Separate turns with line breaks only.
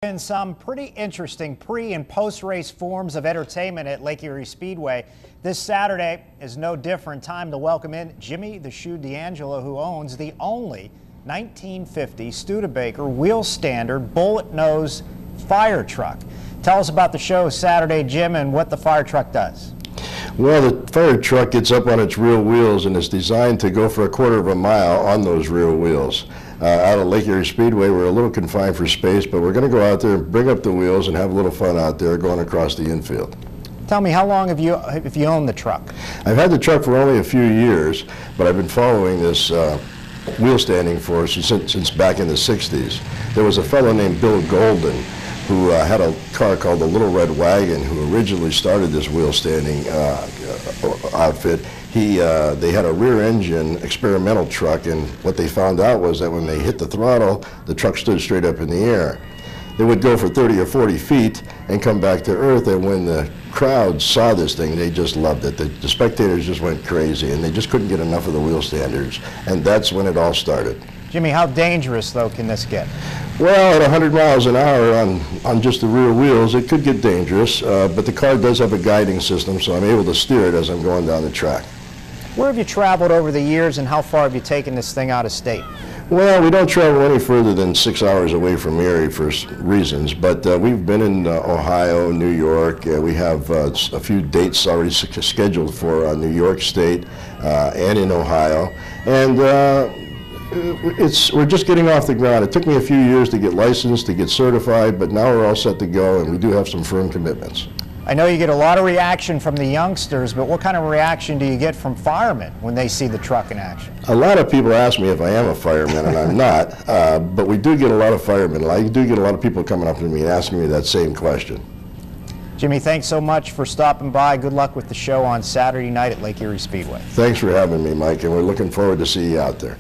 Been some pretty interesting pre- and post-race forms of entertainment at Lake Erie Speedway. This Saturday is no different. Time to welcome in Jimmy the Shoe D'Angelo, who owns the only 1950 Studebaker wheel standard bullet nose fire truck. Tell us about the show Saturday, Jim, and what the fire truck does.
Well, the fire truck gets up on its rear wheels and is designed to go for a quarter of a mile on those rear wheels. Out at Lake Erie Speedway, we're a little confined for space, but we're going to go out there and bring up the wheels and have a little fun out there going across the infield. Tell
me, how long have you owned the truck?
I've had the truck for only a few years, but I've been following this wheel standing for since back in the 60s. There was a fellow named Bill Golden who had a car called the Little Red Wagon, who originally started this wheel standing outfit. They had a rear engine experimental truck, and what they found out was that when they hit the throttle, the truck stood straight up in the air. It would go for 30 or 40 feet and come back to earth, and when the crowd saw this thing, they just loved it. The spectators just went crazy, and they just couldn't get enough of the wheel standards, and that's when it all started.
Jimmy, how dangerous, though, can this get?
Well, at 100 miles an hour on just the rear wheels, it could get dangerous, but the car does have a guiding system, so I'm able to steer it as I'm going down the track.
Where have you traveled over the years, and how far have you taken this thing out of state?
Well, we don't travel any further than 6 hours away from Erie for reasons, but we've been in Ohio, New York. We have a few dates already scheduled for New York State and in Ohio, and we're just getting off the ground. It took me a few years to get licensed, to get certified, but now we're all set to go, and we do have some firm commitments.
I know you get a lot of reaction from the youngsters, but what kind of reaction do you get from firemen when they see the truck in action?
A lot of people ask me if I am a fireman, and I'm not, but we do get a lot of firemen. I do get a lot of people coming up to me and asking me that same question.
Jimmy, thanks so much for stopping by. Good luck with the show on Saturday night at Lake Erie Speedway.
Thanks for having me, Mike, and we're looking forward to see you out there.